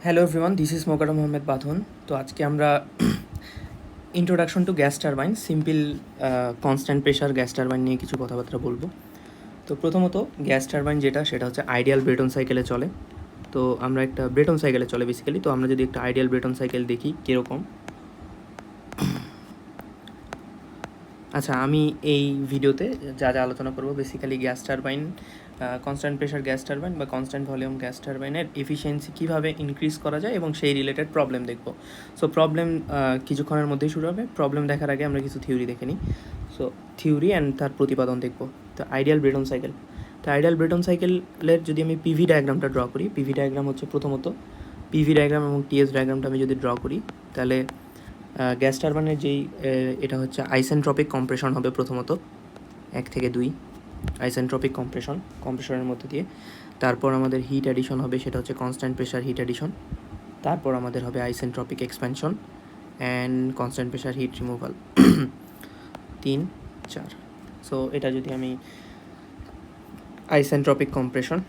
Hello everyone, this is Mukarram Mohammad বাঁধন। তো আজকে আমরা introduction to gas turbine, simple constant pressure gas turbine নিয়ে কিছু কথাবার্তা বলবো। তো প্রথমত গ্যাস টারবাইন যেটা, সেটা হচ্ছে আইডিয়াল ব্রেটন সাইকেলে চলে। তো আমরা একটা ব্রেটন সাইকেলে চলে বেসিক্যালি। তো আমরা যদি একটা আইডিয়াল ব্রেটন সাইকেল দেখি কীরকম। আচ্ছা, আমি এই ভিডিওতে যা যা আলোচনা করবো basically gas turbine, constant pressure gas turbine বা কনস্ট্যান্ট ভলিউম গ্যাস টারবাইনের এফিসিয়েন্সি কীভাবে ইনক্রিজ করা যায় এবং সেই রিলেটেড প্রবলেম দেখব। সো প্রবলেম কিছুক্ষণের মধ্যেই শুরু হবে। প্রবলেম দেখার আগে আমরা কিছু থিওরি দেখে নিই। সো থিওরি অ্যান্ড তার প্রতিপাদন দেখব। তো আইডিয়াল ব্রেটন সাইকেল, তো আইডিয়াল ব্রেটন সাইকেলের যদি আমি পিভি ডায়াগ্রামটা ড্র করি, পিভি ডায়াগ্রাম হচ্ছে প্রথমত পিভি ডায়াগ্রাম এবং টিএস ডায়াগ্রামটা আমি যদি ড্র করি, তাহলে গ্যাস টারবাইনের যেই এটা হচ্ছে আইসেন্ট্রপিক কম্প্রেশন হবে প্রথমত 1 থেকে 2 আইসেন্ট্রপিক কম্প্রেশনের মধ্যে দিয়ে। তারপর আমাদের হিট অ্যাডিশন হবে, সেটা হচ্ছে কনস্ট্যান্ট প্রেশার হিট অ্যাডিশন। তারপর আমাদের হবে isentropic expansion and constant pressure heat removal. 3, 4। So এটা যদি আমি isentropic compression,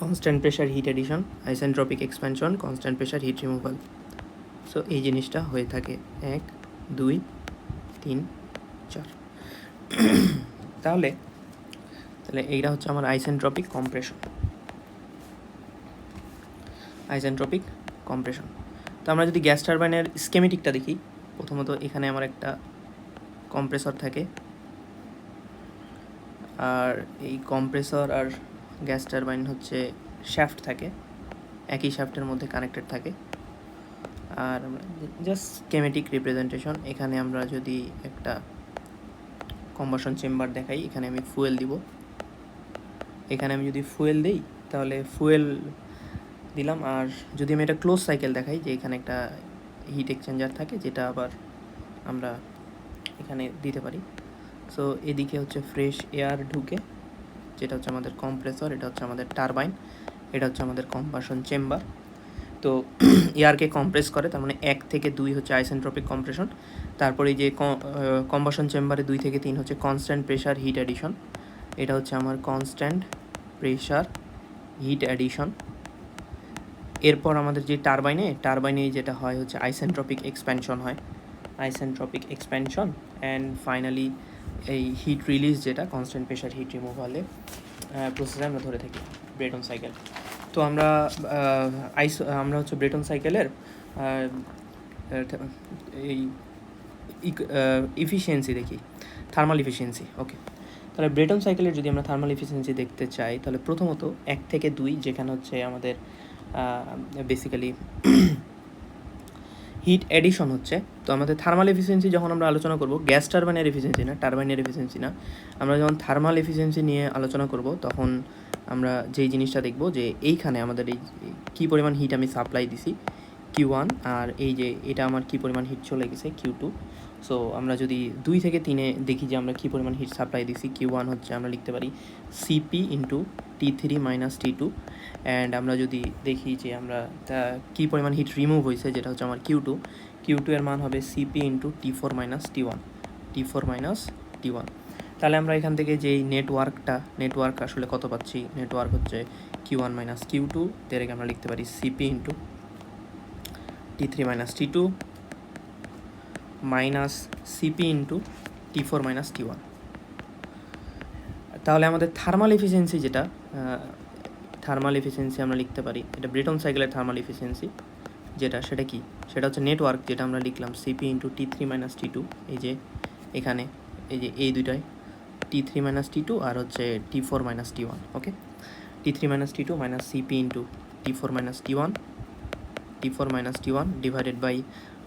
constant pressure heat addition, isentropic expansion, constant pressure heat removal. So এই জিনিসটা হয়ে থাকে 1, 2, 3, 4। তাহলে এইটা হচ্ছে আমার আইসেন্ট্রপিক কম্প্রেশন। তো আমরা যদি গ্যাস টারবাইনের স্কেমেটিকটা দেখি, প্রথমত এখানে আমার একটা কম্প্রেসর থাকে, আর এই কম্প্রেসর আর গ্যাস টারবাইন হচ্ছে শ্যাফট থাকে, একই শ্যাফটের মধ্যে কানেক্টেড থাকে। আর আমরা জাস্ট স্কেমেটিক রিপ্রেজেন্টেশন, এখানে আমরা যদি একটা কম্বাসন চেম্বার দেখাই, এখানে আমি ফুয়েল দিব। এখানে আমি যদি ফুয়েল দিই তাহলে ফুয়েল দিলাম। আর যদি আমি এটা ক্লোজ সাইকেল দেখাই, যে এখানে একটা হিট এক্সচেঞ্জার থাকে, যেটা আবার আমরা এখানে দিতে পারি। সো এদিকে হচ্ছে ফ্রেশ এয়ার ঢুকে, যেটা হচ্ছে আমাদের কম্প্রেসর, এটা হচ্ছে আমাদের টারবাইন, এটা হচ্ছে আমাদের কম্বাসন চেম্বার। তো এয়ারকে কম্প্রেস করে, তার মানে 1 থেকে 2 হচ্ছে আইসেন্ট্রপিক কম্প্রেশন। তারপরে যে কম্বাসন চেম্বারে 2 থেকে 3 হচ্ছে কনস্ট্যান্ট প্রেশার হিট অ্যাডিশন, এটা হচ্ছে আমার কনস্ট্যান্ট প্রেশার হিট অ্যাডিশন। এরপর আমাদের যে টারবাইনে যেটা হয় হচ্ছে আইসেন্ট্রপিক এক্সপ্যানশন হয়, আইসেন্ট্রপিক এক্সপ্যানশন অ্যান্ড ফাইনালি এই হিট রিলিজ, যেটা কনস্ট্যান্ট প্রেশার হিট রিমুভালে প্রসেসে আমরা ধরে থাকি ব্রেটন সাইকেল। তো আমরা হচ্ছে ব্রেটন সাইকেলের এই ইফিসিয়েন্সি দেখি, থার্মাল ইফিসিয়েন্সি। ওকে, তাহলে ব্রেটন সাইকেলের যদি আমরা থার্মাল ইফিসিয়েন্সি দেখতে চাই, তাহলে প্রথমত 1 থেকে 2, যেখানে হচ্ছে আমাদের বেসিক্যালি হিট এডিশন হচ্ছে। তো আমাদের থার্মাল এফিসিয়েন্সি যখন আমরা আলোচনা করব, গ্যাস টারবাইনের এফিসিয়েন্সি না, টারবাইনের এফিসিয়েন্সি না, আমরা যখন থার্মাল এফিসিয়েন্সি নিয়ে আলোচনা করব, তখন আমরা যেই জিনিসটা দেখব যে এইখানে আমাদের এই কী পরিমাণ হিট আমি সাপ্লাই দিছি Q1, আর এই যে এটা আমার কী পরিমাণ হিট চলে গেছে Q2। সো আমরা যদি 2 থেকে 3-এ দেখি যে আমরা কী পরিমাণ হিট সাপ্লাই দিছি, Q1 হচ্ছে আমরা লিখতে পারি CP into T3 minus T2। And আমরা যদি দেখি যে আমরা কী পরিমাণ হিট রিমুভ হয়েছে, যেটা হচ্ছে আমার Q2 এর মান হবে CP into T4 minus T1। তাহলে আমরা এখান থেকে যেই নেটওয়ার্ক আসলে কত পাচ্ছি, নেটওয়ার্ক হচ্ছে Q1 মাইনাস Q2, এটাকে আমরা লিখতে পারি CP into T3 minus T2 minus CP into T4 minus T1। তাহলে আমাদের থার্মাল এফিসিয়েন্সি যেটা, থার্মাল এফিসিয়েন্সি আমরা লিখতে পারি, এটা ব্রেটন সাইকেলের থার্মাল এফিসিয়েন্সি যেটা, সেটা কি, সেটা হচ্ছে নেটওয়ার্ক, যেটা আমরা লিখলাম CP into T3 minus T2। এই যে এখানে এই যে এই দুইটাই T3 মাইনাস T2 আর হচ্ছে T4 minus T1। Okay, T3 minus T2 minus CP into T4 minus T1 divided by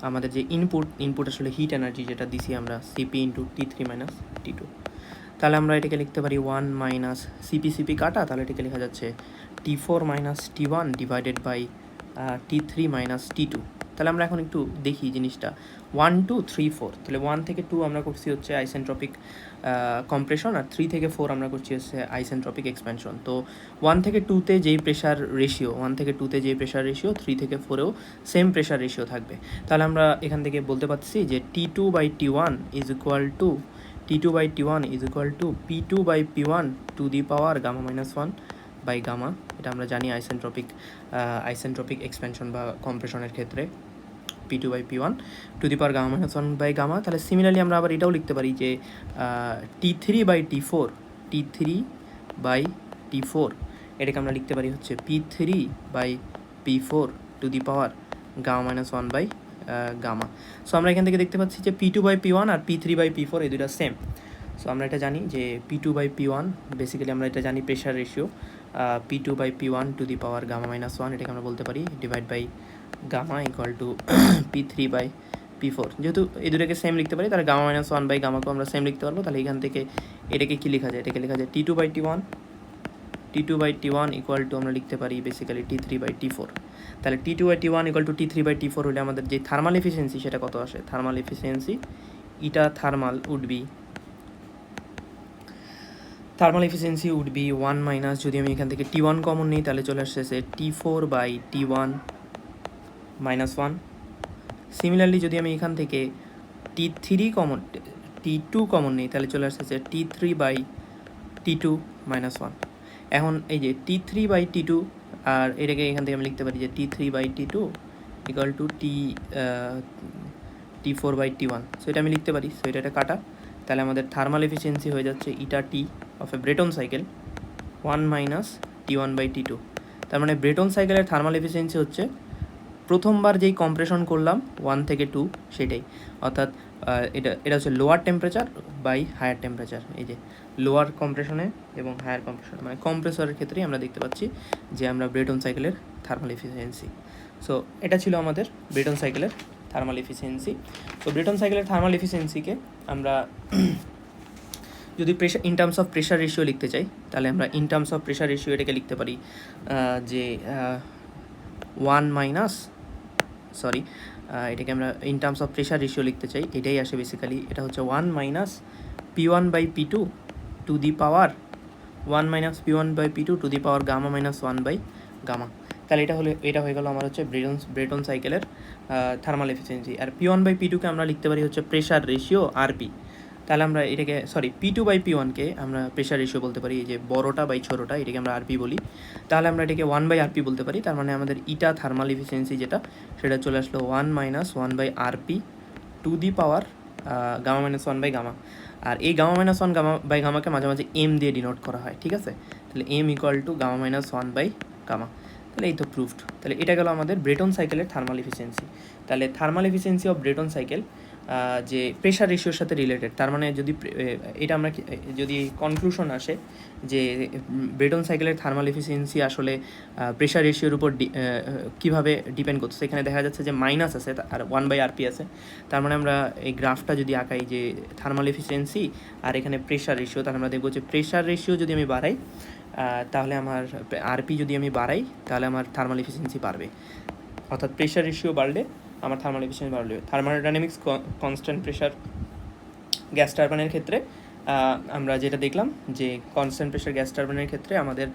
আমাদের যে ইনপুট আসলে হিট এনার্জি যেটা দিছি আমরা, CP into T3 minus T2। তাহলে আমরা এটাকে লিখতে পারি 1 মাইনাস CP কাটা, তাহলে এটাকে লেখা যাচ্ছে T4 minus T1 divided by T3 minus T2। তাহলে আমরা এখন একটু দেখি জিনিসটা 1, 2, 3, 4। তাহলে 1 থেকে 2 আমরা করছি হচ্ছে আইসেন্ট্রপিক কম্প্রেশন, আর 3 থেকে 4 আমরা করছি হচ্ছে আইসেন্ট্রপিক এক্সপ্যানশন। তো 1 থেকে 2-তে যেই প্রেশার রেশিও, 3 থেকে 4-এও সেম প্রেশার রেশিও থাকবে। তাহলে আমরা এখান থেকে বলতে পারছি যে T2/T1 is equal to P2/P1 to the power gamma minus 1 by gamma, এটা আমরা জানি আইসেন্ট্রপিক এক্সপেনশন বা কম্প্রেশনের ক্ষেত্রে P2 by P1 to the power gamma minus 1 by gamma. তাহলে সিমিলারলি আমরা আবার এটাও লিখতে পারি যে T3 বাই T4 এটাকে আমরা লিখতে পারি হচ্ছে P3 by P4 to the power gamma minus 1 by gamma. So আমরা এখান থেকে দেখতে পাচ্ছি যে P2 by P1 R P3 by P4 এই দুইটা সেম। সো আমরা এটা জানি যে P2 বাই P1 বেসিক্যালি আমরা এটা জানি pressure ratio P2 by P1 to the power gamma minus 1, এটাকে আমরা বলতে পারি divide by gamma equal to P3 by P4। যেহেতু এই দুটাকে সেম লিখতে পারি তাহলে গামা মাইনাস 1 বাই গামাকেও আমরা সেম লিখতে পারবো। তাহলে এখান থেকে এটাকে কী লেখা যায়, এটাকে লেখা যায় T2 by T1 equal to আমরা লিখতে পারি বেসিক্যালি T3 বাই T4। তাহলে T2 by T1 equal to T3 by T4 হলে আমাদের যে থার্মাল এফিসিয়েন্সি সেটা কত আসে, thermal efficiency eta thermal would be 1 minus, যদি আমি এখান থেকে T1 কমন নিই তাহলে চলে আসছে T4 by T1 minus 1। Similarly যদি আমি এখান থেকে T2 কমন নিই তাহলে চলে আসছে T3 বাই T2 মাইনাস 1। এখন এই যে T3 বাই T2 আর এটাকে এখান থেকে আমি লিখতে পারি যে T3 by T2 equal to T4 by T1। So এটা আমি লিখতে পারি। সো এটা কাটা, তাহলে আমাদের থার্মাল এফিসিয়েন্সি হয়ে যাচ্ছে eta T of a Brayton cycle 1 minus T1 by T2। তার মানে ব্রেটন সাইকেলের থার্মাল এফিসিয়েন্সি হচ্ছে প্রথমবার যেই কম্প্রেশন করলাম 1 থেকে 2 সেটাই, অর্থাৎ এটা হচ্ছে lower temperature by higher temperature. এই যে লোয়ার কম্প্রেশনে এবং হায়ার কম্প্রেশন মানে কম্প্রেসরের ক্ষেত্রেই আমরা দেখতে পাচ্ছি যে আমরা ব্রেটন সাইকেলের থার্মাল এফিসিয়েন্সি। সো এটা ছিল আমাদের ব্রেটন সাইকেলের থার্মাল এফিসিয়েন্সি। তো ব্রেটন সাইকেলের থার্মাল এফিসিয়েন্সিকে আমরা যদি in terms of pressure ratio লিখতে চাই তাহলে আমরা in terms of pressure ratio এটাকে লিখতে পারি যে এটাকে আমরা in terms of pressure ratio লিখতে চাই, এটাই আসে বেসিক্যালি। এটা হচ্ছে 1 minus P1 by P2 to the power gamma minus 1 by gamma. তাহলে এটা হয়ে গেল আমার হচ্ছে ব্রেটন সাইকেলের থার্মাল এফিসিয়েন্সি। আর P1 বাই P2কে আমরা লিখতে পারি হচ্ছে প্রেশার রেশিও RP। তাহলে আমরা এটাকে P2 বাই P1কে আমরা প্রেশার রেশিও বলতে পারি, এই যে বড়টা বাই ছোটোটা এটাকে আমরা RP বলি। তাহলে আমরা এটাকে 1 বাই RP বলতে পারি। তার মানে আমাদের ইটা থার্মাল এফিসিয়েন্সি যেটা সেটা চলে আসলো 1 minus 1 by RP to the power gamma minus 1 by gamma. আর এই গামা মাইনাস 1 গামা বাই গামাকে মাঝে মাঝে এম দিয়ে ডিনোট করা হয়, ঠিক আছে। তাহলে M equal to gamma minus 1 by gamma. তাহলে এই তো প্রুফড। তাহলে এটা গেল আমাদের ব্রেটন সাইকেলের থার্মাল এফিসিয়েন্সি। তাহলে thermal efficiency of Brayton cycle যে প্রেশার রেশিওর সাথে রিলেটেড। তার মানে এটা আমরা যদি কনক্লুশন আসে যে ব্রেটন সাইকেলের থার্মাল এফিসিয়েন্সি আসলে প্রেশার রেশিওর উপর কীভাবে ডিপেন্ড করছে, এখানে দেখা যাচ্ছে যে মাইনাস আছে আর 1 বাই RP আছে। তার মানে আমরা এই গ্রাফটা যদি আঁকাই যে থার্মাল এফিসিয়েন্সি আর এখানে প্রেশার রেশিও, তাহলে আমরা দেখবো যে প্রেশার রেশিও যদি আমি বাড়াই তাহলে আমার RP যদি আমি বাড়াই তাহলে আমার থার্মাল এফিসিয়েন্সি বাড়বে, অর্থাৎ প্রেশার রেশিও বাড়লে আমার থার্মাল এফিসিয়েন্সি বাড়বে। থার্মোডাইনামিক্স কনস্ট্যান্ট প্রেশার গ্যাস টারবাইনের ক্ষেত্রে আমরা যেটা দেখলাম যে কনস্ট্যান্ট প্রেশার গ্যাস টারবাইনের ক্ষেত্রে আমাদের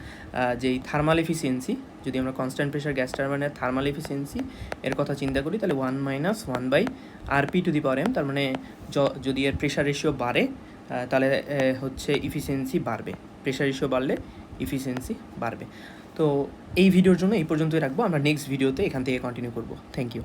যেই থার্মাল এফিসিয়েন্সি, যদি আমরা কনস্ট্যান্ট প্রেশার গ্যাস টারবাইনের থার্মাল এফিসিয়েন্সি এর কথা চিন্তা করি তাহলে 1 minus 1 by RP to the power M। তার মানে যদি এর প্রেশার রেশিও বাড়ে তাহলে হচ্ছে ইফিসিয়েন্সি বাড়বে, প্রেশার রেশিও বাড়লে ইফিসিয়েন্সি বাড়বে। তো এই ভিডিওর জন্য এই পর্যন্তই রাখবো, আমরা নেক্সট ভিডিওতে এখান থেকে কন্টিনিউ করবো। Thank you.